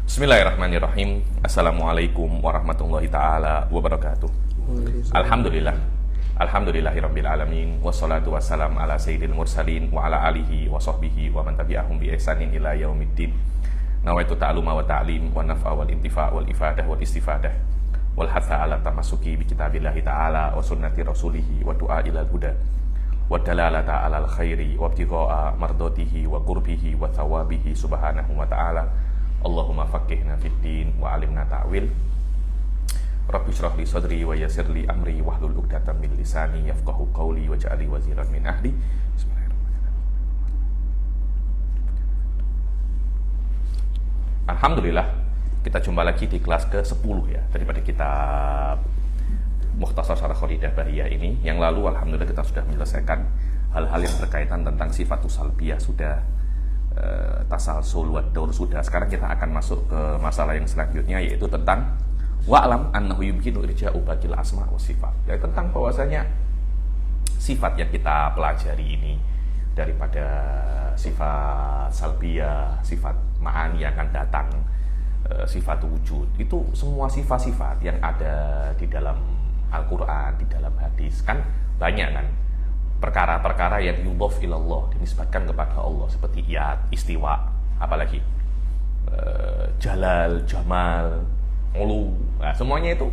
Bismillahirrahmanirrahim. Assalamualaikum warahmatullahi ta'ala wabarakatuh. Alhamdulillah. Alhamdulillahirabbil alamin. Wassalatu wassalamu ala sayyidil mursalin wa ala alihi wa sahbihi wa man tabi'ahum bi ihsanin ila yaumiddin. Nawaitu ta'aluma wa ta'lim wa naf'a wal intifa' wal ifadah wal istifadah wal hatha ala tamasuki bi kitabillahi ta'ala wa sunnati rasulihi wa du'a ila huda wa dalalata ala al khairi wa ibtigha'a mardatihi wa qurbihi wa thawabihi subhanahu wa ta'ala. Allahumma faqihna fid din wa alimna ta'wil. Rabbi shrah li sadri wa yassir li amri wahlul 'uqdatam min lisani yafqahu qawli waj'al li waziran min ahli. Bismillahirrahmanirrahim. Alhamdulillah, kita jumpa lagi di kelas ke-10 ya daripada kitab Mukhtasar Syarah Qaidah Bahiyah ini. Yang lalu alhamdulillah kita sudah menyelesaikan hal-hal yang berkaitan tentang sifatus salbiyah sudah, tasalsul wa daur sudah. Sekarang kita akan masuk ke masalah yang selanjutnya, yaitu tentang wa'lam annahu yumkinu irja'u baqil asma wa sifat. Yaitu tentang bahwasanya sifat yang kita pelajari ini daripada sifat salbiyah, sifat ma'ani yang akan datang, sifat wujud, itu semua sifat-sifat yang ada di dalam Al-Quran, di dalam hadis, kan banyak kan perkara-perkara yang yudhaf ilallah, dinisbatkan kepada Allah, seperti iyad, istiwa, apalagi jalal, jamal, ulu. Nah, semuanya itu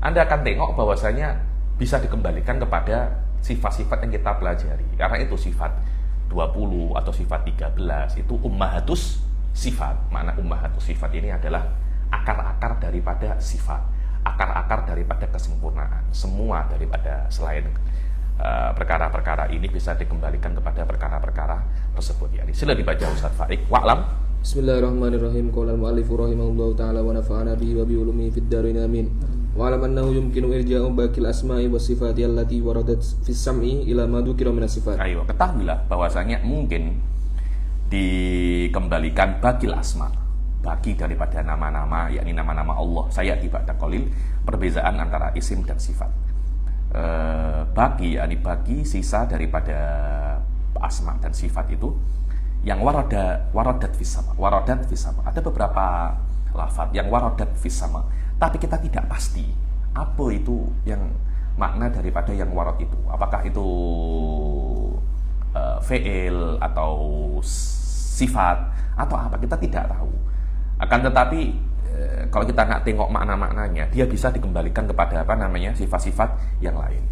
Anda akan tengok bahwasanya bisa dikembalikan kepada sifat-sifat yang kita pelajari. Karena itu sifat 20 atau sifat 13 itu ummahatus sifat. Makna ummahatus sifat ini adalah akar-akar daripada sifat, akar-akar daripada kesempurnaan. Semua daripada selain perkara-perkara ini bisa dikembalikan kepada perkara-perkara tersebut. Ya, sila dibaca Ustaz Faik. Wa'lam. Bismillahirrahmanirrahim. Qala al-mu'allif rahimahullahu ta'ala wa nafa'ana bihi wa bi ulumihi fid dharain amin. Wa'lam annahu yumkinu irja'u baqil asma'i was sifati allati waradat fis sam'i ila ma dzukira min as-sifat. Ayo, ketahuilah bahwasanya mungkin dikembalikan baqil asma, bagi daripada nama-nama, yakni nama-nama Allah. Saya tiba qalil perbezaan antara isim dan sifat. Bagi, yakni bagi sisa daripada asma dan sifat itu yang waradat fis sama. Waradat fis sama. Ada beberapa lafaz yang waradat fis sama, tapi kita tidak pasti apa itu yang makna daripada yang warad itu. Apakah itu fi'il atau sifat atau apa, kita tidak tahu. Akan tetapi kalau kita nggak tengok makna-maknanya, dia bisa dikembalikan kepada sifat-sifat yang lain.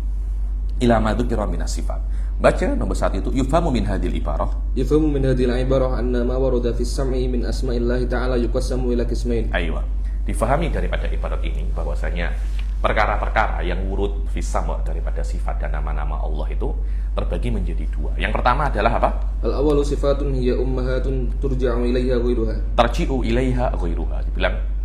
Ila ma dzukira minas sifat. Baca nomor 1 itu yufhamu min hadhil ibarah. Yufhamu min hadhil ibarah anna ma warada fis sam'i min asma'illahi ta'ala yuqassamu ila qismain. Aywa. Difahami daripada ibarat ini bahwasanya perkara-perkara yang wurud fis sama daripada sifat dan nama-nama Allah itu terbagi menjadi dua. Yang pertama adalah apa? Al-awwalu sifatun hiya ummahatun turja'u ilaiha ghairuha. Tarji'u ilaiha ghairuha. Dibilang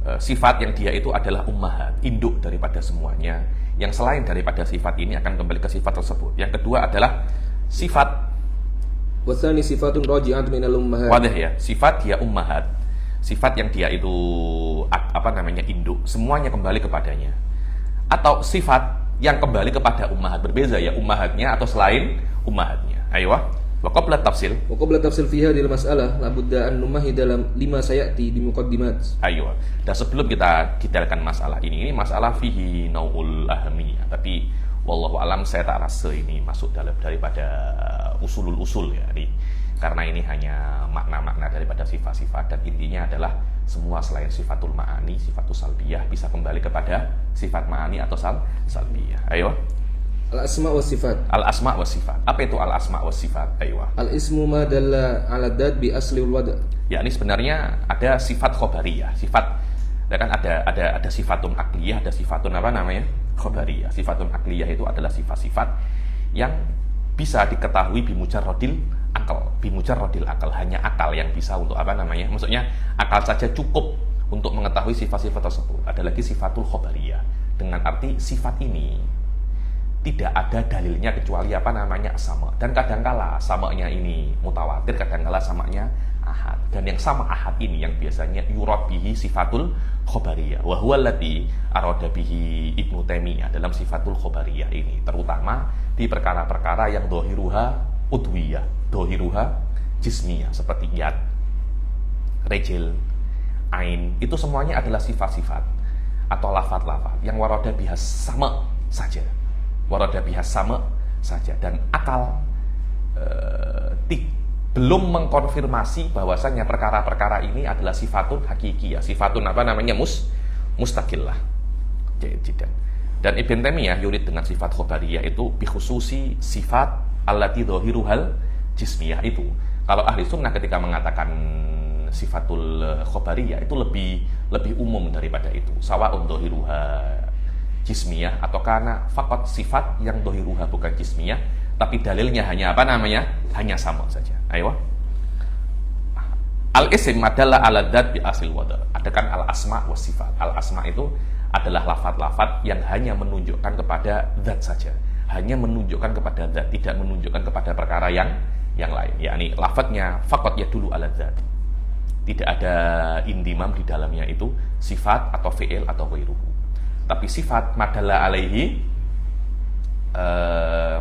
sifat yang dia itu adalah ummahat, induk daripada semuanya. Yang selain daripada sifat ini akan kembali ke sifat tersebut. Yang kedua adalah sifat wasani sifatun raji'atun minal ummahat. Wadah ya, sifat dia ummahat. Sifat yang dia itu induk, semuanya kembali kepadanya. Atau sifat yang kembali kepada ummahat, berbeza ya, ummahatnya atau selain ummahatnya. Ayo, wa qabla tafsil. Wa qabla tafsil fi hadhihi al-mas'alah la budda an numahi dalam lima sayati di muqaddimat. Ayo. Dan sebelum kita detailkan masalah ini masalah fihi naul ahamiyah. Tapi wallahu alam saya tak rasa ini masuk dalam daripada usulul usul ya. Karena ini hanya makna-makna daripada sifat-sifat, dan intinya adalah semua selain sifatul ma'ani, sifatul salbiyah bisa kembali kepada sifat ma'ani atau salbiyah. Ayo. Al-asma wa sifat. Al-asma wa sifat. Apa itu al-asma wa sifat? Ayo. Al-ismu ma dalla 'ala dzat bi asli wal wad'. Ya, ini sebenarnya ada sifat khobariyah. Sifat kan ada sifatun akliyah, ada sifatun khobariyah. Sifatun akliyah itu adalah sifat-sifat yang bisa diketahui bimujarradil akal, hanya akal yang bisa untuk maksudnya akal saja cukup untuk mengetahui sifat-sifat tersebut. Ada lagi sifatul khobariyah, dengan arti sifat ini tidak ada dalilnya kecuali sama, dan kadangkala samanya ini mutawatir, kadangkala samanya ahad. Dan yang sama ahad ini yang biasanya yurad bihi sifatul khobariyah, wa huwa allati arada bihi Ibnu Taimiyah dalam sifatul khobariyah ini, terutama di perkara-perkara yang dohiruha udwiyah, dohiruha jismiyah, seperti yad, rejil, ain, itu semuanya adalah sifat-sifat atau lafat-lafat yang warada bihas sama saja. Warada bihas sama saja. Dan akal belum mengkonfirmasi bahwasannya perkara-perkara ini adalah sifatun hakikiyah, sifatun mustaqillah. Dan Ibn Taimiyah yurid dengan sifat khobariyah itu bikhususi sifat allati dhahiruhal jismiyah itu. Kalau ahli sunnah ketika mengatakan sifatul khobariyah itu lebih umum daripada itu. Sawa'un dhahiruha jismiyah atau karena faqat sifat yang dhahiruha bukan jismiyah, tapi dalilnya hanya hanya sama saja. Ayo. Al-isim adalah ala dzat bi asil wada. Adakan al-asma wa sifat. Al-asma itu adalah lafaz-lafaz yang hanya menunjukkan kepada zat saja. Hanya menunjukkan kepada zat, tidak menunjukkan kepada perkara yang lain. Yakni lafaznya faqat yadullu ala dzat. Tidak ada indimam di dalamnya itu sifat atau fi'il atau ghairuhu. Tapi sifat madalla alaihi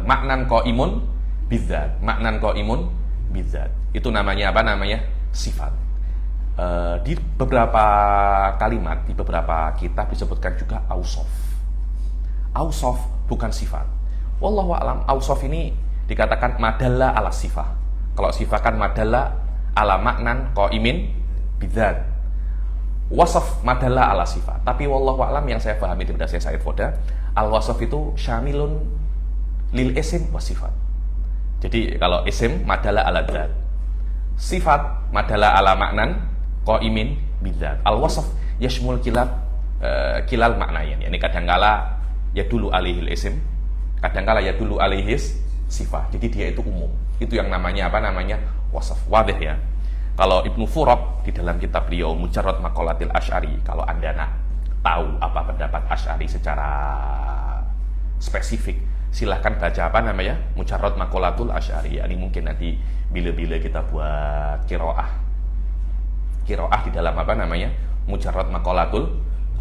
maknan qaimun bidzat. Maknan qaimun bidzat. Itu namanya sifat. Di beberapa kalimat, di beberapa kitab disebutkan juga ausof. Ausof bukan sifat. Wallahu a'lam, ausof ini dikatakan madalla ala sifah. Kalau sifat kan madalla ala maknan qaimin bidzat. Wasaf madalla ala sifat. Tapi wallahu a'lam yang saya pahami daripada Syekh Said Foda, al-wasaf itu syamilun lil isim wa sifat. Jadi kalau isim madalla ala dzat, sifat madalla ala maknan qaimin bidzat. Al-wasaf yashmul kilal maknayan. Yani kadangkala yadullu alaihil isim, kadangkala yadullu alaihis sifat. Jadi dia itu umum. Itu yang namanya wasaf. Wadih ya. Kalau Ibnu Furaq di dalam kitab beliau Mujarrad Maqalatil Asy'ari, kalau Anda nak tahu apa pendapat Asy'ari secara spesifik, silahkan baca Mujarrad Maqalatul Asy'ari. Ini mungkin nanti bila-bila kita buat qiraah di dalam Mujarrad Maqalatul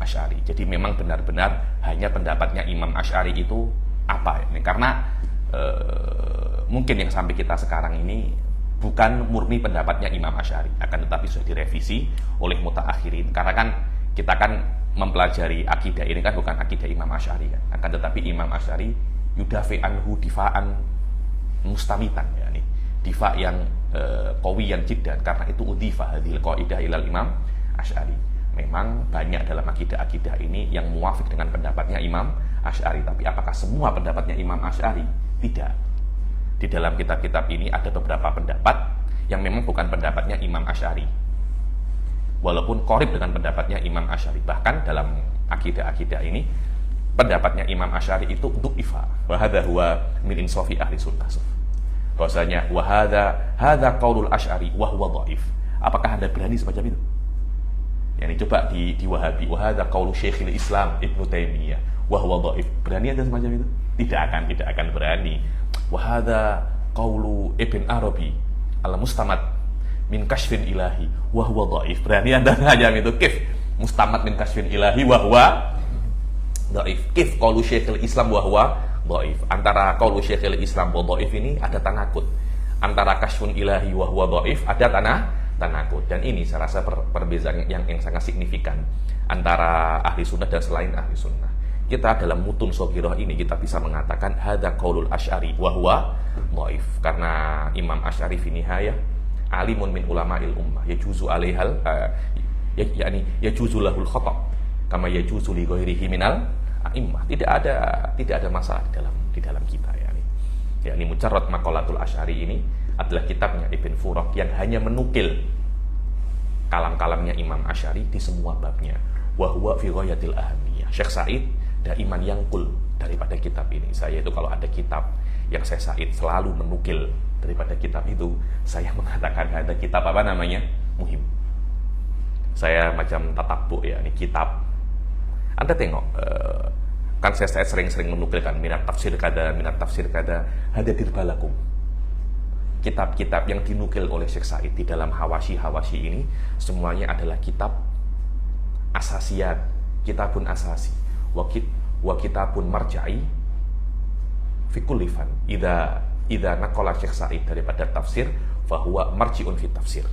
Asy'ari. Jadi memang benar-benar hanya pendapatnya Imam Asy'ari itu apa ini? Karena mungkin yang sampai kita sekarang ini bukan murni pendapatnya Imam Asy'ari, akan tetapi sudah direvisi oleh mutaakhirin. Karena kan kita kan mempelajari akidah ini kan bukan akidah Imam Asy'ari kan. Akan tetapi Imam Asy'ari yudafi anhu difa'an mustamitan, ya nih. Difa yang qawiyan jiddan, karena itu udhifa hadhil qaidah ilal Imam Asy'ari. Memang banyak dalam akidah-akidah ini yang muafik dengan pendapatnya Imam Asy'ari, tapi apakah semua pendapatnya Imam Asy'ari? Tidak. Di dalam kitab-kitab ini ada beberapa pendapat yang memang bukan pendapatnya Imam Asy'ari, walaupun qorib dengan pendapatnya Imam Asy'ari. Bahkan dalam akidah-akidah ini pendapatnya Imam Asy'ari itu du'ifa. Wa hadza huwa min insafi ahli sunnah. Bahwasanya wa hadza qaulul Asy'ari wa huwa dhaif. Apakah Anda berani semacam itu? Yani coba di Wahabi, wa hadza qaulu Syekhul Islam Ibnu Taimiyah wa huwa dhaif. Berani Anda semacam itu? Tidak akan berani. Wa hadza qaulu Ibn Arabi al-mustamad min kasyfin ilahi wa huwa dhaif. Berani Anda hanya itu kif mustamad min kasyfin ilahi wa huwa dhaif. Kif qaulu Syekhul Islam wa huwa dhaif. Antara qaulu Syekhul Islam wa dhaif ini ada tanakut. Antara kasyfun ilahi wa huwa dhaif ada tanakut. Dan ini saya rasa perbedaan yang sangat signifikan antara ahli sunnah dan selain ahli sunnah. Kita dalam mutun shaghirah ini kita bisa mengatakan hadza qaulul Asy'ari wa huwa dhaif, karena Imam Asy'ari fi nihayah alimun min ulama'il ummah yajuzu alaihal yakni yajuzu lahul khata' kama yajuzu li ghairihi minal a'immah. Tidak ada masalah di dalam kita yakni Mujarrad Maqalatul Asy'ari ini adalah kitabnya Ibn Furaq yang hanya menukil kalam-kalamnya Imam Asy'ari di semua babnya. Wa huwa fi ghayatil ahamiyah. Syekh Said daiman yangkul daripada kitab ini. Saya itu kalau ada kitab yang saya Said selalu menukil daripada kitab itu, saya mengatakan ada kitab muhim. Saya macam tatabbu ya, ini kitab. Anda tengok, kan saya sering-sering menukilkan minat tafsir kada, hadadir balakum. Kitab-kitab yang dinukil oleh Syekh Said di dalam hawashi ini semuanya adalah kitab asasiyat, kitabun asasi. Wa kitabun marja'i fi kulli fan. Idza naqala Syekh Said daripada tafsir, fa huwa marji'un fi tafsir.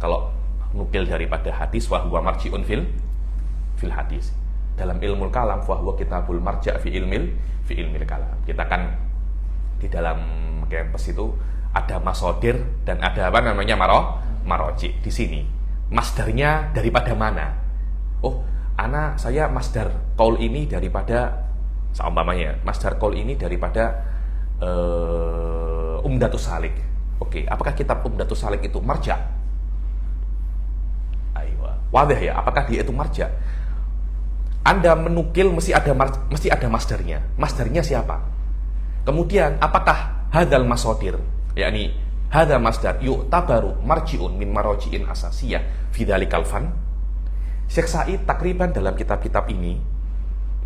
Kalau nukil daripada hadis, wa huwa marji'un fil hadis. Dalam ilmu kalam, fa huwa kitabul marja' fi ilmil kalam. Kita kan di dalam kampus itu ada masodir dan ada apa namanya maroji. Di sini masdarnya daripada mana? Oh, saya masdar qaul ini daripada seumpamanya masdar qaul ini daripada Umdatus Salik. Oke, apakah kitab Umdatus Salik itu marja? Aywa. Wadah ya, apakah dia itu marja? Anda menukil mesti ada masdarnya. Masdarnya siapa? Kemudian apakah hadal masodir, yakni hadal masdar yu'tabaru marji'un min maraji'in asasiyah fi dzalikal fan? Syekh Said takriban dalam kitab-kitab ini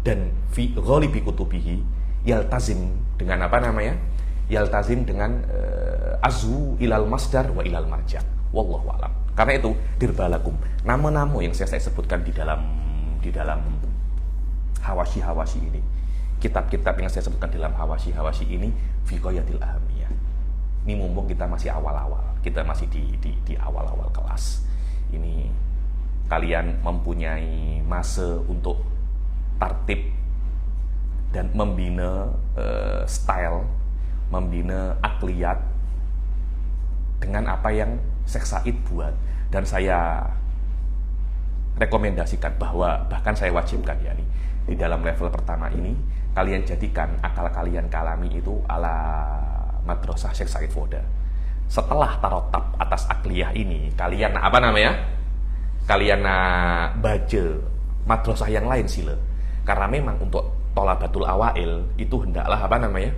dan fi ghalibi kutubihi yaltazim dengan apa namanya? Yaltazim dengan azu ilal masdar wa ilal marja'. Wallahu a'lam. Karena itu dirbalakum. Nama-nama yang saya sebutkan di dalam hawashi ini. Kitab-kitab yang saya sebutkan dalam hawashi ini fi ghayatil ahamiyah. Ini mumpung kita masih awal-awal. Kita masih di awal-awal kelas. Ini kalian mempunyai masa untuk tertib dan membina style, membina akliyat dengan apa yang Syekh Said buat. Dan saya rekomendasikan bahkan saya wajibkan ya nih, di dalam level pertama ini kalian jadikan akal kalian kalami itu ala madrasah Syekh Said Foda. Setelah tarotab atas akliyah ini, kalian apa namanya? Kalian baca madrasah yang lain sila. Karena memang untuk thalabatul awail itu hendaklah apa namanya?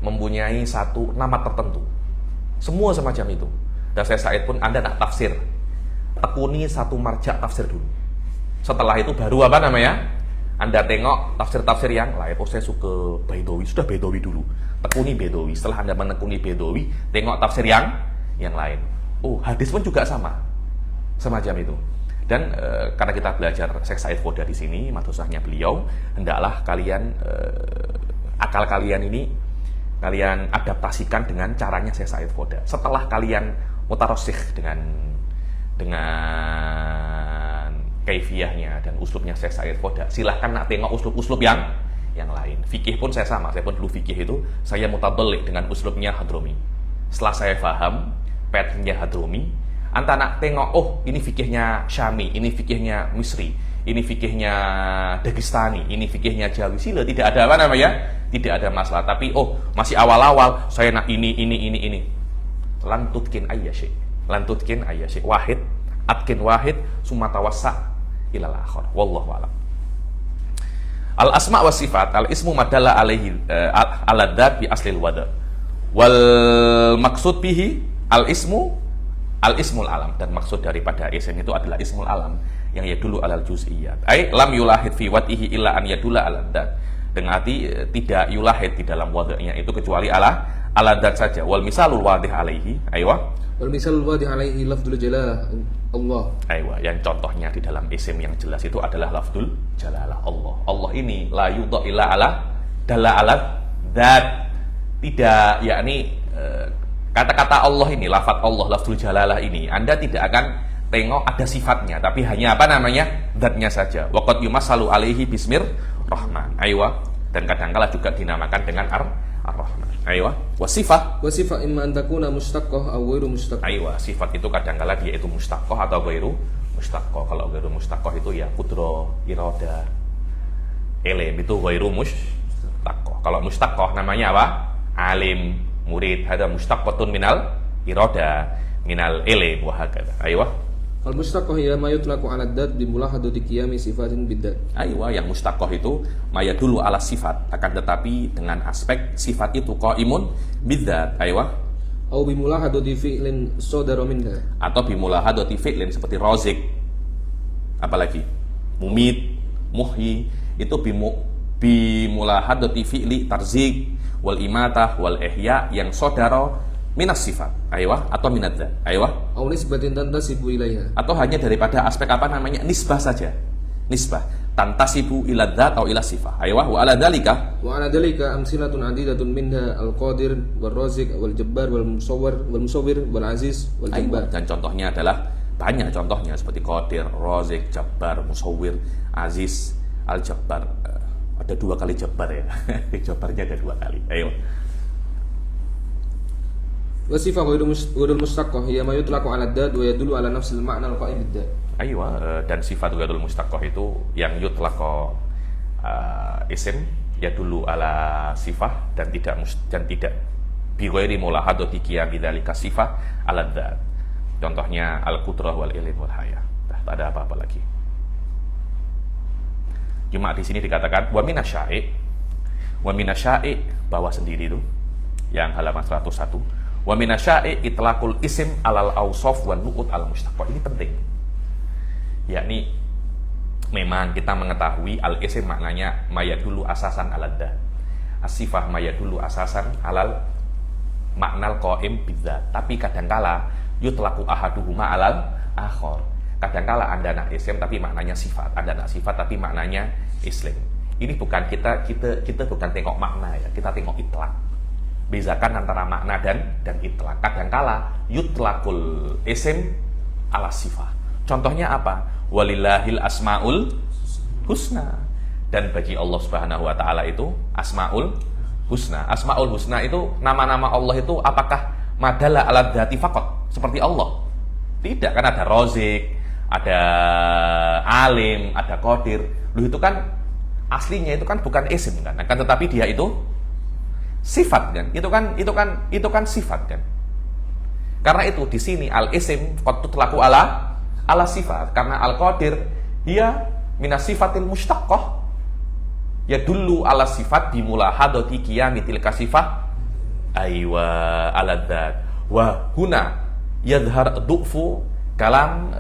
Mempunyai satu nama tertentu. Semua semacam itu. Dan Syekh Said pun Anda nak tafsir, tekuni satu marja' tafsir dulu. Setelah itu baru apa namanya? Anda tengok tafsir-tafsir yang lain. Oh, saya suka Baidawi, sudah Baidawi dulu. Tekuni Baidawi. Setelah Anda menekuni Baidawi, tengok tafsir yang lain. Oh, hadis pun juga sama. Semacam itu. Dan karena kita belajar Syekh Said Foda di sini, madrasahnya beliau, hendaklah kalian akal kalian ini kalian adaptasikan dengan caranya Syekh Said Foda. Setelah kalian mutarosikh dengan kaifiyahnya dan uslubnya Syekh Said Foda, silahkan nak tengok uslub-uslub yang lain. Fikih pun saya sama, saya pun dulu fikih itu saya mutadallik dengan uslubnya Hadrami. Setelah saya paham petnya Hadrami, anta nak tengok, oh ini fikihnya Syami, ini fikihnya Misri, ini fikihnya Dagestani, ini fikihnya Jawi, sila tidak ada apa namanya, tidak ada masalah. Tapi oh masih awal-awal saya nak ini. Lantutkin ayyasyik wahid, atkin wahid, summa tawassa ilal akhir. Wallahu a'lam. Al asma wa sifat al ismu madalla alaihi ala dzat bi aslil wada. Wal maksud bihi al ismul alam, dan maksud daripada isim itu adalah ismul alam yang yadulu alal juz'iyat. Ai lam yulahid fi watihi illa an yadula ala dzat. Dengan arti tidak yulahid di dalam wada'nya itu kecuali ala dzat saja. Wal misalul wadih alaihi, aywa. Wal misalul wadih alaihi lafdzul jalalah Allah. Aywa, yang contohnya di dalam isim yang jelas itu adalah lafdzul jalalah Allah. Allah ini la yudha illa ala dalla ala dzat. Tidak, yakni kata-kata Allah ini, lafaz Allah, lafdzul jalalah ini, Anda tidak akan tengok ada sifatnya, tapi hanya apa namanya? Dzatnya saja. Waqad yumassalu alaihi bismir Rahman. Aywa. Dan kadang-kala juga dinamakan dengan Ar-Rahman. Aywa. Wasifah imma an takuna mustaqqah aw ghairu mustaqqah. Aywa, sifat itu kadang-kala dia itu mustaqqah atau ghairu mustaqqah. Kalau ghairu mustaqqah itu ya qudra, irada, ilm, itu ghairu mustaqqah. Kalau mustaqqah namanya apa? Alim, murid. Hada mustaqqatun minal irada, minal ilm wa hakadha. Aywa. Al mustaqqah ya ma yutlaqu 'ala dzat bi mulahadati qiyami sifatin bidzat. Aywa, yang mustaqqah itu maya dulu ala sifat, akan tetapi dengan aspek sifat itu qaimun bidzat. Aywa. Au bi mulahadati fi'lin sadara minha. Atau bi mulahadati fi'lin seperti razik. Apalagi mumit, muhyi, itu bi mulahadati fi'li tarzik wal imatah wal ihya yang sadara minas sifat, aywa, atau minadzat, aywa. Au nisbatin tantasibu ilaiha. Atau hanya daripada aspek apa namanya? Nisbah saja. Nisbah. tantasibu ila dzat atau ila sifah. Aywa wa ala dzalika وعلى ذلك أمثلة عديدة منها القادر والرازق والجبار والمصور والعزيز والجبار. Dan contohnya adalah banyak contohnya seperti Qadir, Razik, Jabbar, Musawwir, Aziz, Al-Jabbar. Ada 2 kali Jabbar ya. Jabbarnya ada 2 kali. Ayo. والصفة غير المشتقة هي ما يطلق على الذات ويدل على نفس المعنى القائم بالذات. Aywa, dan sifat ghairul mustaqah itu yang yutlaqo isim ya dulu ala sifah dan tidak bi ghairi mulahadati qiyam bidzalika sifah ala dzat. Contohnya al-qudrah wal ilm wal haya. Tak ada apa-apa lagi. Cuma di sini dikatakan wa minasya'i bawa sendiri itu yang halaman 101. Wa minasya'i itlaqul isim alal awsaf wan nu'ut al mustaqah. Ini penting. Yakni memang kita mengetahui al-isim maknanya mayadulu asasan alad-dzat. As-sifah mayadulu asasan alal maknal qaim bidzat. Tapi kadangkala yutlaqu ahaduhuma alal akhar. Kadangkala ada anak isim tapi maknanya sifat, ada anak sifat tapi maknanya islim. Ini bukan kita bukan tengok makna ya, kita tengok itlaq. Bezakan antara makna dan itlaq. Kadangkala yutlaqul isim ala sifah. Contohnya apa? Walillahil asmaul husna. Dan bagi Allah Subhanahu wa taala itu asmaul husna. Asmaul husna itu nama-nama Allah itu apakah madalla ala dzati faqat seperti Allah? Tidak, kan ada Razik, ada Alim, ada Qadir. Loh itu kan aslinya itu kan bukan isim kan. Akan tetapi dia itu sifat kan. Itu kan sifat kan. Karena itu di sini al-isim qad tutlaqu ala sifat, karena al-qadir dia minas sifatil mustaqqah ya dulu ala sifat bimulahadati qiyami tilka sifah aywa ala dzat wa huna yadhhar du'fu kalam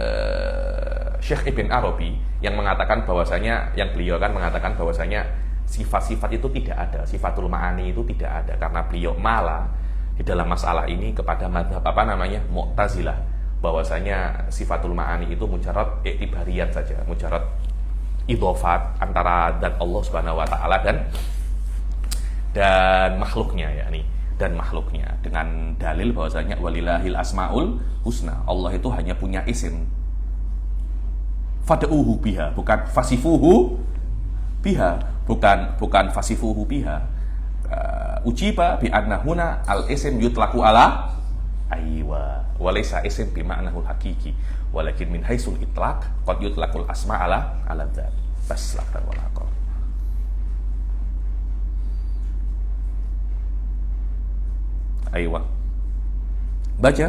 Syekh Ibn Arabi yang mengatakan bahwasanya, yang beliau kan mengatakan bahwasanya sifat-sifat itu tidak ada, sifatul ma'ani itu tidak ada, karena beliau malah di dalam masalah ini kepada mazhab Mu'tazilah, bahwasanya sifatul ma'ani itu mujarrad i'tibariyat saja, mujarrad idhofat antara zat Allah Subhanahu wa taala dan makhluknya, yakni dan makhluknya, dengan dalil bahwasanya walillahil asmaul husna. Allah itu hanya punya isim. Fad'uhu biha, bukan fasifuhu biha, bukan fasifuhu biha. Ujiba bi anna huna al isim yutlaqu ala aywa walaysa isim bi ma'nahul haqiqi walakin min haitsul itlaq qad yutlaqul asma ala dzat. Bas lakar wala aqal. Aywa. Baca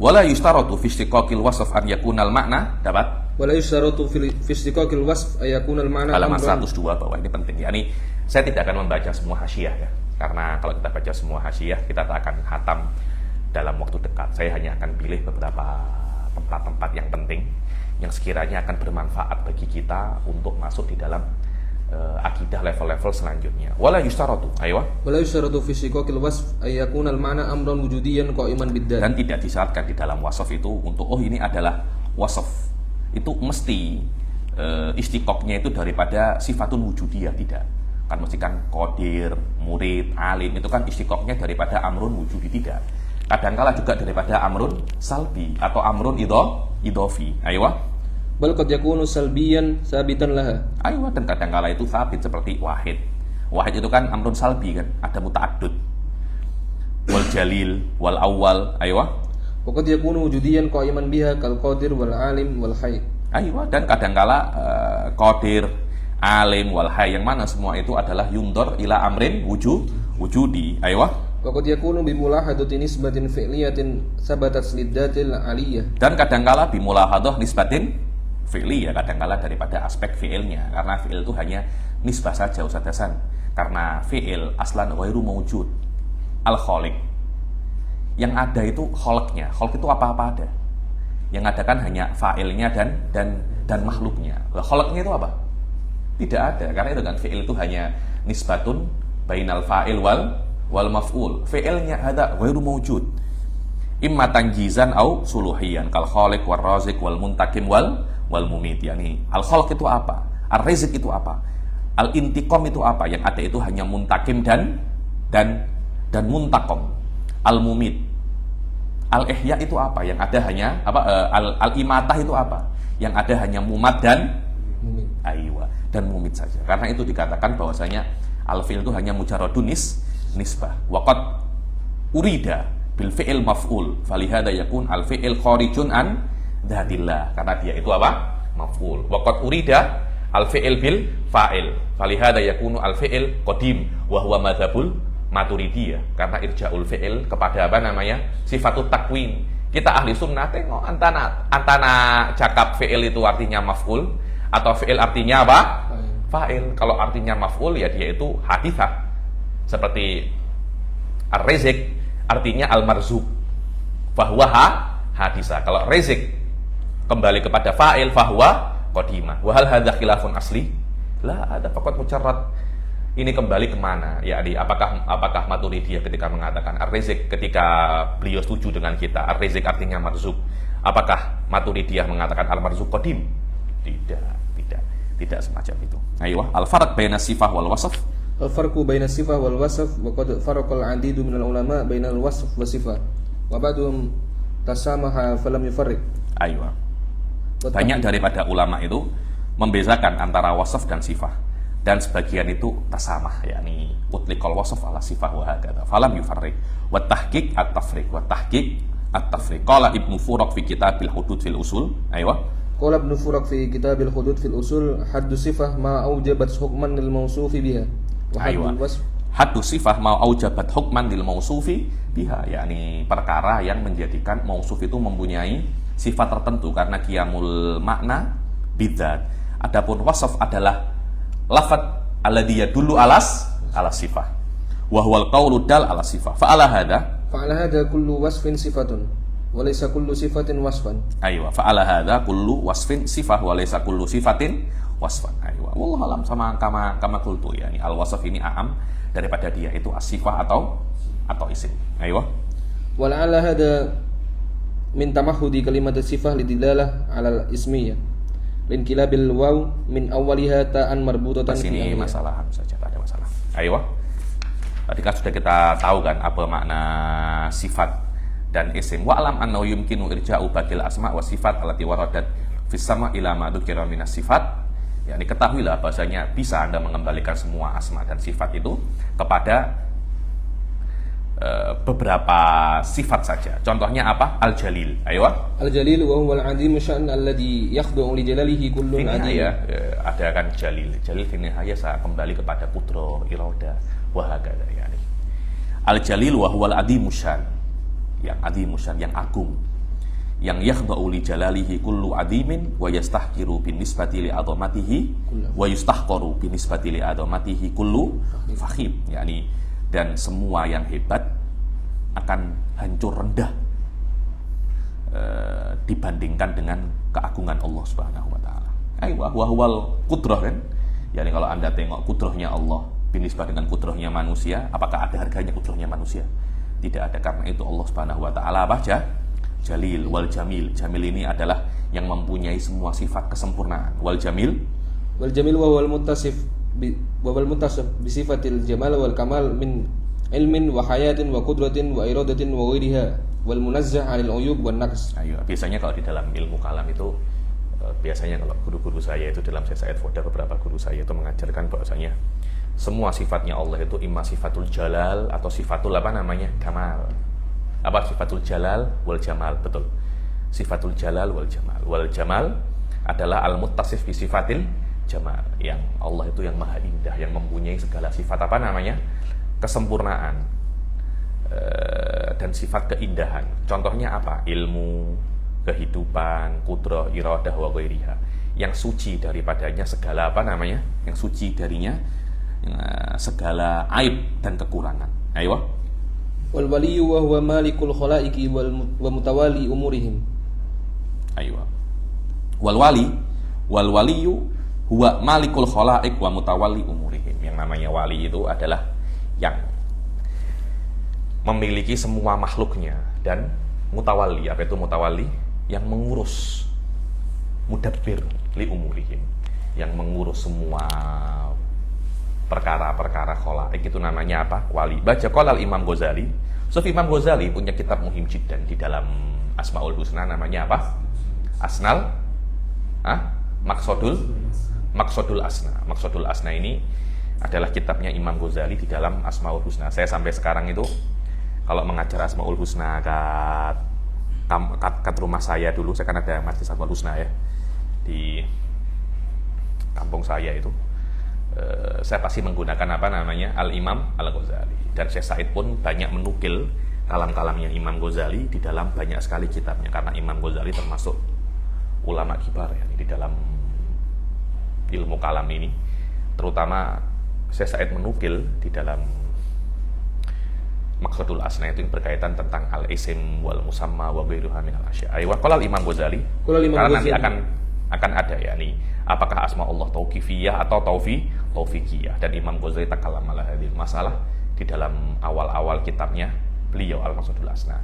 wala yustaratu fi istiqaqil wasf an yakuna al ma'na, dapat? Wala yustaratu fi istiqaqil wasf ay yakuna al ma'na. Halaman 102 bahwa ini penting. Yani saya tidak akan membaca semua hasyiah ya. Karena kalau kita baca semua hasyiah kita tak akan khatam dalam waktu dekat. Saya hanya akan pilih beberapa tempat-tempat yang penting yang sekiranya akan bermanfaat bagi kita untuk masuk di dalam akidah level-level selanjutnya. Wala yustaratu, aywa. Wala yustaratu fi istiqaqil wasf ay yakuna al ma'na amran wujudiyan qa'iman bidzat. Dan tidak disyaratkan di dalam wasaf itu untuk ini adalah wasaf. Itu mesti istiqaqnya itu daripada sifatun wujudiyah, tidak. Kan mesti kan qadir, murid, alim itu kan istiqaqnya daripada amrun wujudi, tidak. Kadangkala juga daripada amrun salbi atau amrun idhofi. Aywa. Bal qad yakunu salbiyan sabitan laha. Aywa, dan kadangkala itu sabit seperti wahid. Wahid itu kan amrun salbi kan, ada muta'addud. Wal jalil, wal awwal, aywa. Wa qad yakunu wujudiyan qa'iman biha kal qadir wal alim wal hayy. Aywa, dan kadangkala qadir, alim, wal hayy, yang mana semua itu adalah yundor ila amrin wujudi. Aywa. Waqad yakunu bimulahadati nisbatin fi'liyatin sabatat liddatil aliyah. Dan kadangkala bimulahadah nisbatin fi'liyah, kadangkala daripada aspek fi'ilnya, karena fi'il itu hanya nisbah saja Ustaz Hasan. Karena fi'il aslan ghairu mawjud. Al-khaliq. Yang ada itu khalqnya. Khalq itu apa-apa ada. Yang ada kan hanya fa'ilnya dan makhluknya. Khalqnya itu apa? Tidak ada, karena itu kan fi'il itu hanya nisbatun bainal fa'il wal maf'ul. Fi'ilnya ada ghairu mawjud. Imma tanjizan au suluhiyan kal khaliq war razik wal muntakim wal wal mumit. Yani al-khalq itu apa? Ar-rizq itu apa? Al-intiqam itu apa? Yang ada itu hanya muntakim dan muntakom. Al-mumit. Al-ihya itu apa? Yang ada hanya apa? Al-imatah itu apa? Yang ada hanya mumat dan Mumit. aywa dan mumit saja. Karena itu dikatakan bahwasanya al-fi'l itu hanya mujarradun nisbah. Waqad urida bil fi'il maf'ul. Falihada yakun al-fi'il kharijun an dzatillah. Karena dia itu apa? Maf'ul. Waqad urida al-fi'il bil fa'il. Falihada yakunu al-fi'il qadim wa huwa madzhabul Maturidiyah. Karena irja'ul fi'il kepada apa namanya? Sifatut takwin. Kita ahli sunnah tengok antara cakap fi'il itu artinya maf'ul atau fi'il artinya apa? Fa'il. Kalau artinya maf'ul ya dia itu hadithah. Seperti ar-rizq artinya al-marzuq. Fahuwa hadithah. Kalau rizq kembali kepada fa'il fahuwa qadimah. Wa hal hadza khilafun asli? La ada faqat mujarrad. Ini kembali kemana? Ya, apakah Maturidiyah ketika mengatakan ar-rizq ketika beliau setuju dengan kita ar-rizq artinya marzuq? Apakah Maturidiyah mengatakan al-marzuq qadim? Tidak semacam itu. Ayo, al-farq baina sifah wal wasf. Al-farqu baina sifah wal wasf wa qad faraqal 'adidu minal ulama baina al-wasf wa sifah. Wa ba'duhum tasamaha falam yufarriq. Ayo. Banyak daripada ulama itu membedakan antara wasf dan sifah. Dan sebagian itu tasamah, yakni utliqal wasf ala sifah wa hakadha. Falam yufarriq. Wa tahqiq at-tafriq. Wa tahqiq at-tafriq. Qala Ibnu Furaq fi Kitabil Hudud fil Usul. Ayo. Qala Ibnu Furaq fi Kitabil Hudud fil Usul haddu sifah ma aujabat hukman lil mawsufi biha. Wa haddul wasf haddu sifah ma aujabat hukman lil mausufi biha, yakni perkara yang menjadikan mausuf itu mempunyai sifat tertentu karena qiyamul makna bidzat. Adapun wasf adalah lafadz alladhi yadullu ala sifah wa huwal qawlu dal ala sifah. Fa'ala hadha kullu wasfin sifatun wa laysa kullu sifatin wasfan. Aywa, fa'ala hadha kullu wasfin sifah wa laysa kullu sifatin wasfan. Aywa, wallahu alam. Sama kama qultu, yani al-wasf ini a'am daripada dia itu as-sifah atau isim. Aywa. Wa la'alla hadha min tamahhudi kalimat as-sifah lidilalah 'ala al-ismiyah. Linkilabil waw min awwaliha ta'an marbutatan. Sini masalah saja, tak ada masalah. Ayo. Tadi kan sudah kita tahu kan apa makna sifat dan isim. Wa alam annahu yumkinu irja'u bakil asma wa sifat allati waradat fis sama ila ma dzukira minas sifat. Ya, diketahuilah bahasanya bisa Anda mengembalikan semua asma dan sifat itu kepada beberapa sifat saja. Contohnya apa? Al-Jalil. Ayo. Al-Jalil wa huwa al-'azim sya'an alladhi yakhda'u li jalalihi kullun 'azim. Ada kan Jalil. Jalil ini hanya saya kembali kepada putra irada wa hakadha, yani. Al-Jalil wa huwa al-'azim sya'an. Yang 'azim sya'an, yang agung. Yang yakhda'u li jalalihi kullu 'azimin wa yastahqiru bin nisbati li 'azamatihi wa yustahqaru bin nisbati li 'azamatihi kullu fakhim. Yani dan semua yang hebat akan hancur rendah dibandingkan dengan keagungan Allah Subhanahu wa taala. Aywa wa huwal qudrah kan? Yani kalau Anda tengok kudrahnya Allah binisbah dengan kudrahnya manusia, apakah ada harganya kudrahnya manusia? Tidak ada. Karena itu Allah Subhanahu wa taala apa aja? Jalil wal jamil. Jamil ini adalah yang mempunyai semua sifat kesempurnaan. Wal jamil wa huwal muttasif wal mutasab bi sifatil jamal wal kamal min ilmin wa hayatin wa qudratin wa iradatin wa ghairiha wal munazzah 'anil uyub wan naqs. Ayo, biasanya kalau di dalam ilmu kalam itu biasanya kalau guru-guru saya itu dalam Said Foda, beberapa guru saya itu mengajarkan bahwasanya semua sifatnya Allah itu imma sifatul jalal atau sifatul apa namanya? Kamal. Apa sifatul jalal wal jamal? Betul. Sifatul jalal wal jamal. Wal jamal adalah al-muttasif bi sifatil jamal, yang Allah itu yang maha indah, yang mempunyai segala sifat apa namanya? Kesempurnaan dan sifat keindahan. Contohnya apa? Ilmu, kehidupan, qudrah, iradah wa ghairiha. Yang suci daripadanya segala apa namanya? Yang suci darinya segala aib dan kekurangan. Ayo. Wal waliyyu wa huwa malikul khalaiqi wa mutawali umurihim. Ayo. Wal waliyyu huwa malikul khalaiq wa mutawalli umurihim. Yang namanya wali itu adalah yang memiliki semua makhluknya, dan mutawalli, apa itu mutawalli? Yang mengurus mudabbir li umurihim, yang mengurus semua perkara-perkara khalaik. Itu namanya apa? Wali. Baca qala Imam Ghazali. Imam Ghazali punya kitab muhim jiddan di dalam Asmaul Husna, namanya apa? Asnal Maqsadul Asna. Maqsadul Asna ini adalah kitabnya Imam Ghazali di dalam Asmaul Husna. Saya sampai sekarang itu kalau mengajar Asmaul Husna kat rumah saya dulu, saya kan ada Masjid Asmaul Husna ya di kampung saya itu, saya pasti menggunakan apa namanya Al-Imam Al-Ghazali. Dan Syekh Said pun banyak menukil kalam-kalamnya Imam Ghazali di dalam banyak sekali kitabnya, karena Imam Ghazali termasuk ulama kibar ya di dalam ilmu kalam ini. Terutama Syekh Said menukil di dalam Maqsadul Asna itu yang berkaitan tentang al-isim wal musamma wa ghairuha min al-asya'. Wa qala Imam Ghazali. Karena nanti akan ada ya nih, apakah asma Allah tauqifiyah atau taufiqiyah, dan Imam Ghazali takallama ala hadhihi masalah di dalam awal-awal kitabnya beliau Al-Maqsadul Asna.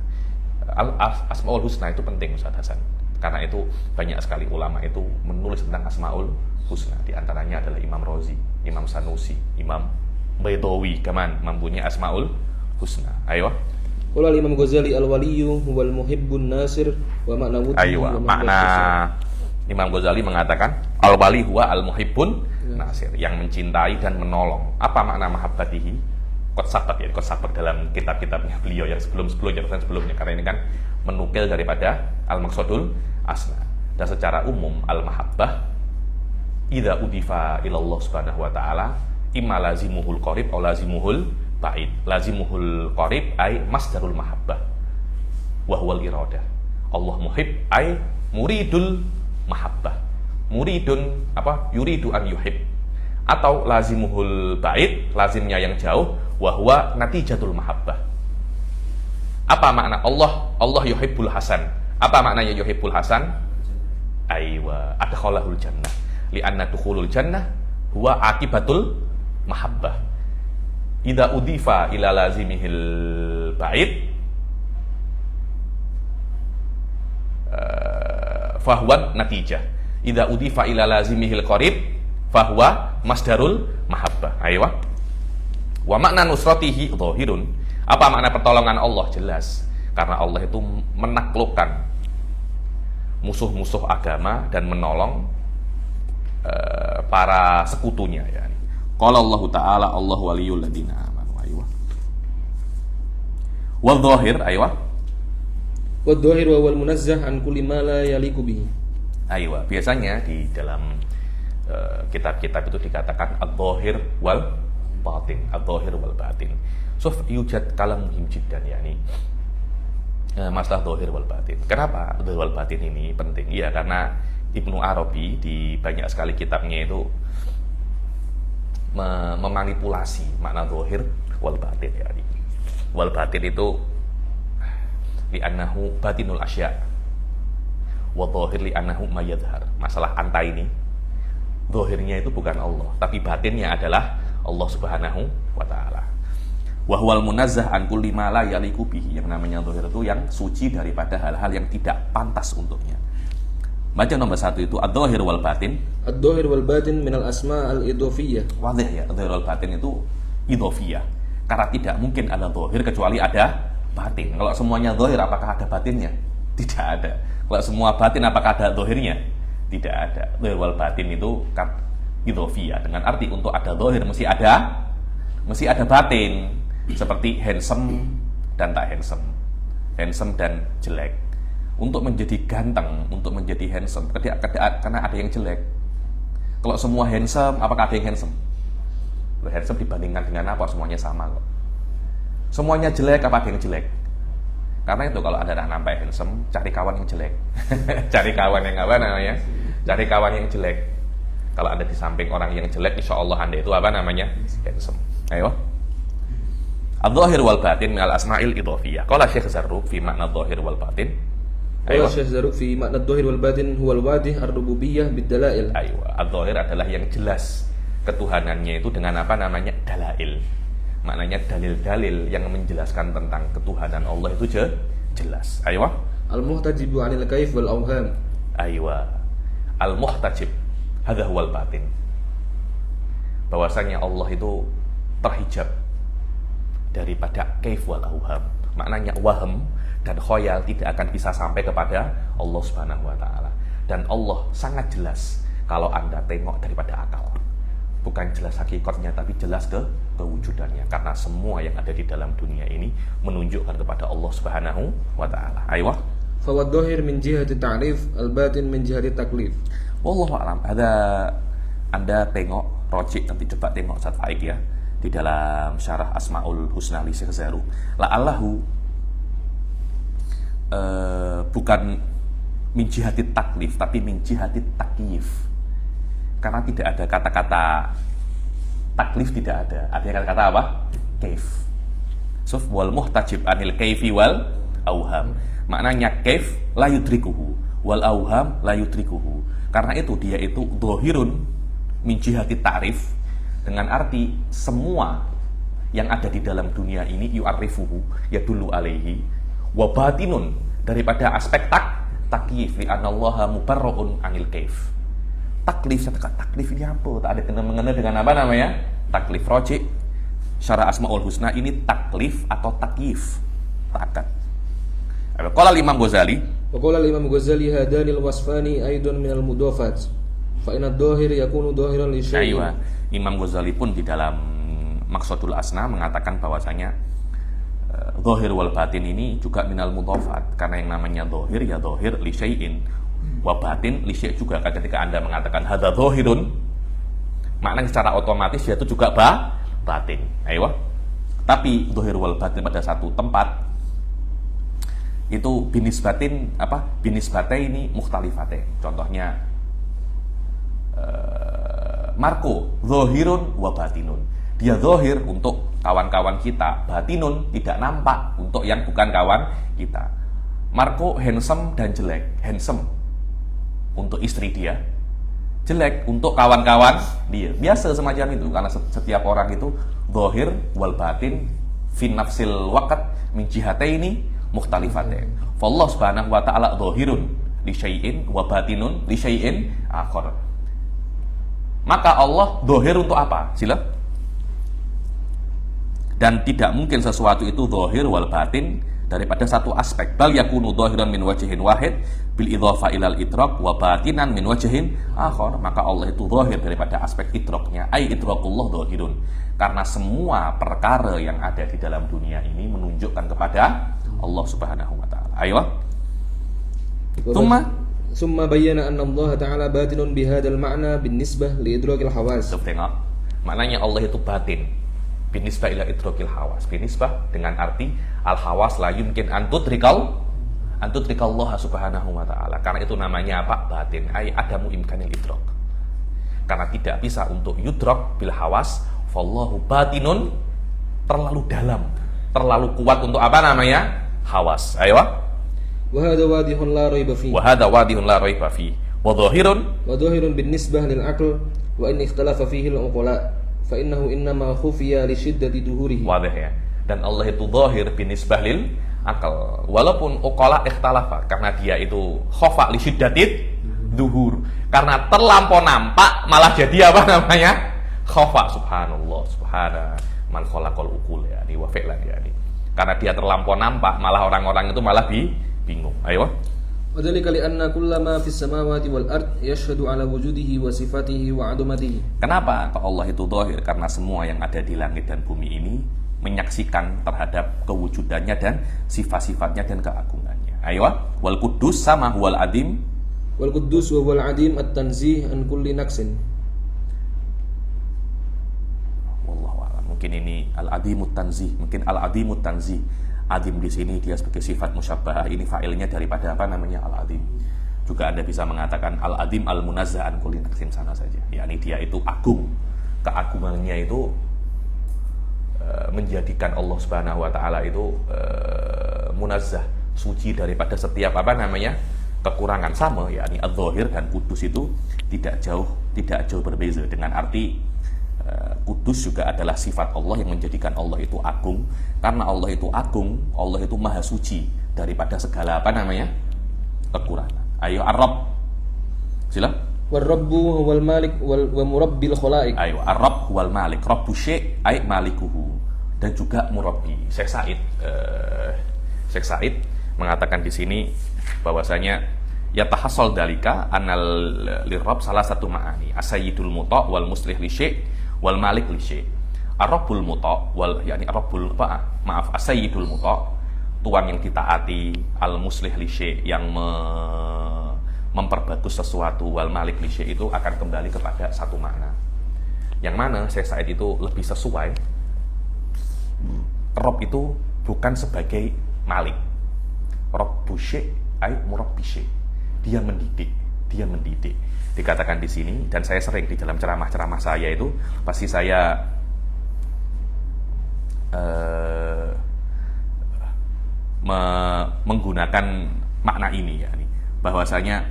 Asmaul Husna itu penting Ustaz Hasan, karena itu banyak sekali ulama itu menulis tentang Asmaul Husna. Di antaranya adalah Imam Razi, Imam Sanusi, Imam Baidawi, mempunyai Asmaul Husna. Ayo. Qala Imam Ghazali al-waliyyu huwal muhibbun nasir wa makna wudhu. Ayo, makna Imam Ghazali mengatakan al-wali huwa al-muhibbun nasir, yang mencintai dan menolong. Apa makna mahabbatihi? Kot sabak dalam kitab-kitabnya beliau yang sebelumnya, karena ini kan menukil daripada Al-Maqsadul Asna. Dan secara umum al-mahabbah idza udifa ila Allah Subhanahu wa taala imma lazimuhul qarib aw lazimuhul ba'id. Lazimuhul qarib ay masdarul mahabbah wa huwal iradah. Allah muhib ay muridul mahabbah. Muridun apa? Yuridu an yuhib. Atau lazimuhul ba'id, lazimnya yang jauh, wa huwa natijatul mahabbah. Apa makna Allah yuhibbul hasan? Apa maknanya yuhibbul hasan? Aywa adkhalahul jannah. Li'anna dukhulul jannah huwa akibatul mahabbah. Idza udifa ila lazimihil ba'id fahuwa natijah. Idza udifa ila lazimihil qarib fahuwa masdarul mahabbah. Ayo. Wa makna nusratihi dhahirun. Apa makna pertolongan Allah? Jelas. Karena Allah itu menaklukkan musuh-musuh agama dan menolong para sekutunya ya. Qala Allah Ta'ala Allahu waliyul ladina amanu. Ayo. Wa dhahir, ayo. Wa dhahir wa wal munazzah an kulli ma la yaliqu bihi. Ayo. Biasanya di dalam kitab-kitab itu dikatakan ad-dhahir wal batin, ad-dhahir wal batin. Yujad kalam muhim jiddan yakni masalah dhahir wal batin. Kenapa dhahir wal batin ini penting? Iya, karena Ibnu Arabi di banyak sekali kitabnya itu memanipulasi makna dhahir wal batin yakni. Wal batin itu li'annahu batinul asya' wa dhahir li'annahu ma yadhhar. Masalah anta ini zahirnya itu bukan Allah, tapi batinnya adalah Allah Subhanahu wa taala. Wa huwal munazzah an kulli ma la yaliqu bihi. Yang namanya zahir itu yang suci daripada hal-hal yang tidak pantas untuknya. Baca nomor 1 itu ad-dhahir wal batin. Ad-dhahir wal batin minal asma al-idhofiyah. Wadih ya, ad-dhahir wal batin itu idhofiyah. Karena tidak mungkin ada zahir kecuali ada batin. Kalau semuanya zahir apakah ada batinnya? Tidak ada. Kalau semua batin apakah ada zahirnya? Tidak ada. Zahir wal batin itu idhofiyah, dengan arti untuk ada zahir mesti ada batin. Seperti handsome dan tak handsome, handsome dan jelek. Untuk menjadi ganteng, untuk menjadi handsome, karena ada yang jelek. Kalau semua handsome, apakah ada yang handsome? Handsome dibandingkan dengan apa? Semuanya sama kok. Semuanya jelek, apa ada yang jelek? Karena itu kalau ada anak nampak handsome, cari kawan yang jelek. Cari kawan yang apa namanya? Cari kawan yang jelek. Kalau Anda di samping orang yang jelek, insya Allah Anda itu apa namanya? Handsome. Ayo. Al-dhahir wal batin minal asma'il idhofiyah. Qala Syekh Zarruq fi makna dhahir wal batin. Qala Syekh Zarruq fi makna dhahir wal batin huwal wadih ar-rububiyyah bid-dalail. Ayo. Al-dhahir adalah yang jelas ketuhanannya itu dengan apa namanya? Dalail. Maknanya dalil-dalil yang menjelaskan tentang ketuhanan Allah itu jelas. Ayo. Al-muhtajibu 'anil kaif wal awham. Ayo. al-muhtajib, hadza huwal batin. Bahwasanya Allah itu terhijab daripada kaif wal auham. Maknanya waham dan khoyal tidak akan bisa sampai kepada Allah Subhanahu wa taala. Dan Allah sangat jelas kalau Anda tengok daripada akal. Bukan jelas hakikatnya, tapi jelas kewujudannya. Karena semua yang ada di dalam dunia ini menunjukkan kepada Allah Subhanahu wa ta'ala. Ayo. Fawad dhahir min jihati ta'rif, al-batin min jihati taklif. Wallahu a'lam. Anda tengok, rojik nanti coba tengok Ustaz Faik ya, di dalam syarah Asmaul Husna li Syekh Zaru. La'allahu bukan min jihati taklif, tapi min jihati takyif. Karena tidak ada kata-kata taklif, tidak ada. Artinya kata-kata apa? Kaif. Suf wal muhtajib anil kaifi wal auham. Maknanya kaif la yudrikuhu wal auham la yudrikuhu. Karena itu dia itu dhahirun min jihati ta'rif, dengan arti semua yang ada di dalam dunia ini yu'arrifuhu yadullu alaihi, wa batinun daripada aspek takyif li anallaha mubarra'un anil kaif. Taklif, saya kata taklif ini apa? Tak ada kena-mengena dengan apa namanya? Taklif. Rojik syarah Asmaul Husna ini taklif atau takyif. Takat. Qala Imam Ghazali. Wa qala Imam Ghazali hadanil wasfani aidun minal mudhafat. Fa inna dhahir yakunu dhahiran li syai'in. Aywa. Imam Ghazali pun di dalam Maqsadul Asna mengatakan bahwasanya dhahir wal batin ini juga minal mudhafat. Karena yang namanya dhahir ya dhahir li syai'in. Wa batin li syai' juga. Ketika Anda mengatakan hadza dhahirun, maknanya secara otomatis dia itu juga batin. Aywa. Tapi dhahir wal batin pada satu tempat itu binisbatin apa? Binisbate ini mukhtalifate. Contohnya Marco dhahirun wa batinun. Dia dhahir untuk kawan-kawan kita, batinun tidak nampak untuk yang bukan kawan kita. Marco handsome dan jelek. Handsome untuk istri dia, jelek untuk kawan-kawan dia. Biasa semacam itu, karena setiap orang itu dhahir wal batin fi nafsil waqt min jihataini mukhtalifatain. Fa Allah Subhanahu wa ta'ala dhahirun li syai'in wa batinun li syai'in akhar. Maka Allah dhahir untuk apa? Sila. Dan tidak mungkin sesuatu itu dhahir wal batin daripada satu aspek. Bal yakunu dhahiran min wajhin wahid bil idhafa ilal idrak wa batinan min wajhin akhar. Maka Allah itu dhahir daripada aspek idraknya, ai idrakullah dhahirun. Karena semua perkara yang ada di dalam dunia ini menunjukkan kepada Allah Subhanahu wa taala. Ayo. Summa bayyana anna Allah ta'ala batinun bihadzal ma'na binisbah li idrakil hawas. Tengok. Maknanya Allah itu batin binisbah ila idrakil hawas. Binisbah dengan arti al hawas la yumkin antudrikal Allah Subhanahu wa ta'ala. Karena itu namanya apa? Batin. Ai adamu imkanil idrak. Karena tidak bisa untuk yudrak bil hawas. Fallahu batinun, terlalu dalam, terlalu kuat untuk apa namanya? Hawas. Ayo. Wa hadha wadihun la raiba fi. Wa hadha wadihun la raiba fi. Wa dhahirun binisbah lil aql wa in ikhtalafa fihi al uqala fa innahu innama khufiya li shiddati duhurihi. Wadih ya. Dan Allah itu dhahir binisbah lil akal. Walaupun uqala ikhtalafa, karena dia itu khofa li shiddatid duhur. Karena terlampau nampak malah jadi apa namanya? Khofa. Subhanallah, subhana man khalaqal uqul ya, ini wa fi'lan ya ini. Karena dia terlampau nampak malah orang-orang itu malah bingung. Ayo. Wadzalika li anna kullama fis samawati wal ard yashhadu ala wujudihi wa sifatihi wa 'azamatihi. Kenapa Allah itu dhahir? Karena semua yang ada di langit dan bumi ini menyaksikan terhadap kewujudannya dan sifat-sifatnya dan keagungannya. Ayo. Wal Quddus sama huwal adim. Wal Quddus wa huwal adim at-tanzih an kulli naqsin. Wallahu a'lam. Mungkin ini al-adimut tanzih, mungkin al-adimut tanzih. Adim di sini dia sebagai sifat musyabbahah, ini fa'ilnya daripada apa namanya? Al-adim. Juga Anda bisa mengatakan al-adim al-munazzah an kulli naqsin, sana saja. yakni dia itu agung. Keagungannya itu menjadikan Allah Subhanahu wa taala itu munazzah, suci daripada setiap apa namanya? Kekurangan. Sama yakni adz-dzahir dan kudus itu tidak jauh berbeza, dengan arti kudus juga adalah sifat Allah yang menjadikan Allah itu agung. Karena Allah itu agung, Allah itu maha suci daripada segala apa namanya? Kekurangan. Ayo Arab. Sila. War-rabbu huwal malik wa murabbil khalaik. Ayo, ar-rabb huwal malik, rabbu syai' ay malikuhu. Dan juga murabbi. Syekh Said mengatakan di sini bahwasanya yatahassal dalika anal lirabb salah satu ma'ani, as-sayyidul muta' wal muslih li syai' wal malik li syai'. Ar-rabbul muta' wal yakni ar-rabbul as-sayyidul muta', tuan yang ditaati, al muslih li syai' yang memperbagus sesuatu, wal malik li syai' itu akan kembali kepada satu makna. Yang mana Syekh Said itu lebih sesuai. Rob itu bukan sebagai malik. Rabbu syai' ay murabbi syai'. Dia mendidik. Dikatakan di sini, dan saya sering di dalam ceramah-ceramah saya itu pasti saya menggunakan makna ini, ya, bahwasanya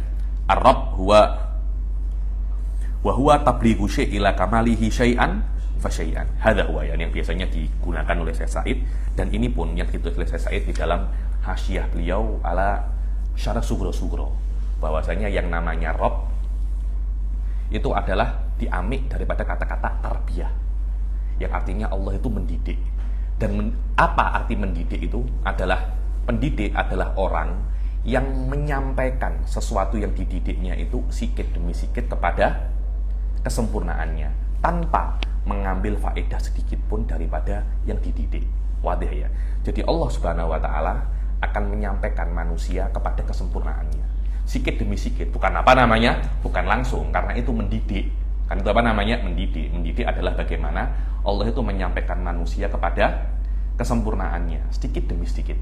ar-rabb huwa tablighu syai' ila kamalihi syai'an fa syai'an. Hadza huwa yang biasanya digunakan oleh Syekh Said, dan ini pun yang ditulis oleh Syekh Said di dalam hasyiah beliau ala syarah sugro, bahwasanya yang namanya rabb itu adalah diambil daripada kata-kata tarbiyah, yang artinya Allah itu mendidik. Dan apa arti mendidik itu? Pendidik adalah orang yang menyampaikan sesuatu yang dididiknya itu sikit demi sikit kepada kesempurnaannya, tanpa mengambil faedah sedikit pun daripada yang dididik. Wadah ya. Jadi Allah Subhanahu wa taala akan menyampaikan manusia kepada kesempurnaannya. Sikit demi sikit, bukan bukan langsung, karena itu mendidik. Kan itu mendidik. Mendidik adalah bagaimana Allah itu menyampaikan manusia kepada kesempurnaannya, sedikit demi sedikit.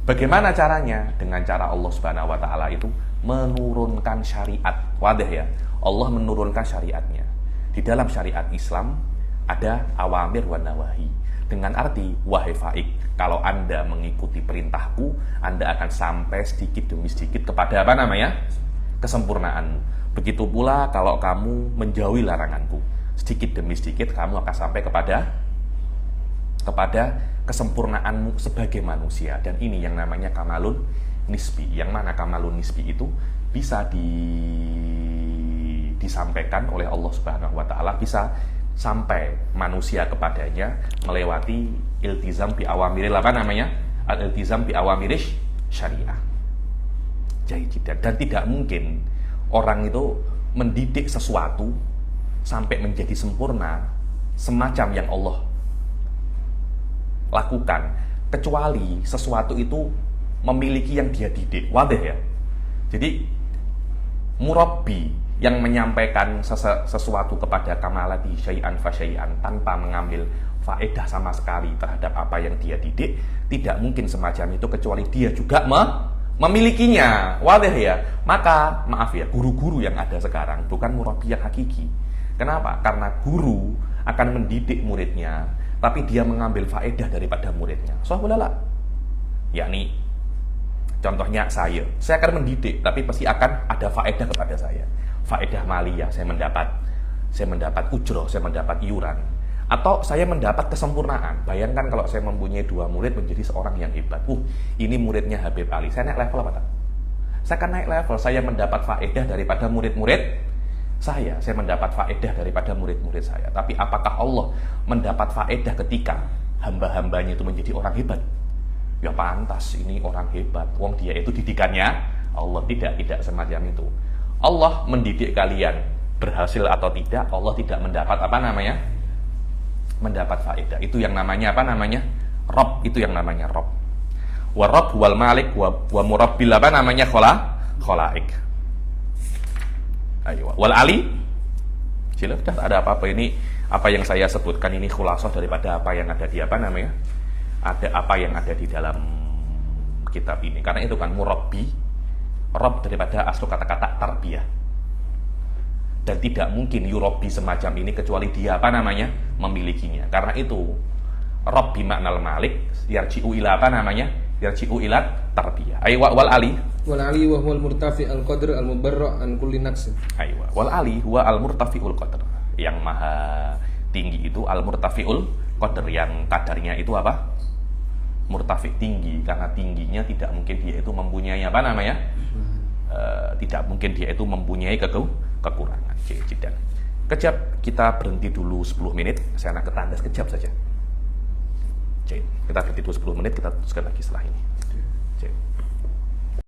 Bagaimana caranya? Dengan cara Allah Subhanahu wa taala itu menurunkan syariat. Wadah ya. Allah menurunkan syariatnya. Di dalam syariat Islam ada awamir wa nawahi. Dengan arti, wahai faik, kalau Anda mengikuti perintahku, Anda akan sampai sedikit demi sedikit kepada kesempurnaan. Begitu pula kalau kamu menjauhi laranganku, sedikit demi sedikit kamu akan sampai kepada kesempurnaanmu sebagai manusia. Dan ini yang namanya kamalun nisbi, yang mana kamalun nisbi itu bisa disampaikan oleh Allah Subhanahu wa taala, bisa sampai manusia kepadanya melewati iltizam bi awamiril al-iltizam bi awamirish syariah. Dan tidak mungkin orang itu mendidik sesuatu sampai menjadi sempurna semacam yang Allah lakukan, kecuali sesuatu itu memiliki yang dia didik. Wadah ya. Jadi murabbi yang menyampaikan sesuatu kepada kamalati syai'an fa syai'an tanpa mengambil faedah sama sekali terhadap apa yang dia didik, tidak mungkin semacam itu kecuali dia juga memilikinya. Wadah ya. Maka maaf ya, guru-guru yang ada sekarang bukan murabbi yang hakiki. Kenapa? Karena guru akan mendidik muridnya, tapi dia mengambil faedah daripada muridnya. Soalnya yakni contohnya saya akan mendidik, tapi pasti akan ada faedah kepada saya. Faedah maliyah, saya mendapat ujroh, saya mendapat iuran, atau saya mendapat kesempurnaan. Bayangkan kalau saya mempunyai 2 murid menjadi seorang yang hebat. Ini muridnya Habib Ali. Saya naik level apa tak? Saya akan naik level. Saya mendapat faedah daripada murid-murid saya mendapat faedah daripada murid-murid saya. Tapi apakah Allah mendapat faedah ketika hamba-hambanya itu menjadi orang hebat? Ya pantas ini orang hebat, wong dia itu didikannya Allah. Tidak semacam itu. Allah mendidik kalian berhasil atau tidak, Allah tidak mendapat mendapat faedah. Itu yang namanya Rabb. Itu yang namanya Rabb. Wa Rabb wal Malik wa murabbil khalaik. Ayo, wal Ali. Sila sudah ada apa-apa ini, apa yang saya sebutkan ini khulasah daripada apa yang ada di ada apa yang ada di dalam kitab ini. Karena itu kan murabbi, Rabb daripada asal kata-kata tarbiyah. Dan tidak mungkin yurabbi semacam ini kecuali dia memilikinya. Karena itu Rabb bimaknal malik yarji'u ila yarji'u ila tarbiyah. Ayo wal Ali. Wal Ali wa huwal murtafi al-qadr al-mubarra' an kulli naqsin. Aywa. Wal Ali huwa al-murtafi'ul qadr. Yang maha tinggi itu al-murtafi'ul qadr, yang kadarnya itu apa? Murtafi, tinggi, karena tingginya tidak mungkin dia itu mempunyai tidak mungkin dia itu mempunyai kekurangan. Jidan. Kejap, kita berhenti dulu 10 menit. Saya nak ke tanda sekejap saja. Kita berhenti dulu 10 menit, kita teruskan lagi setelah ini.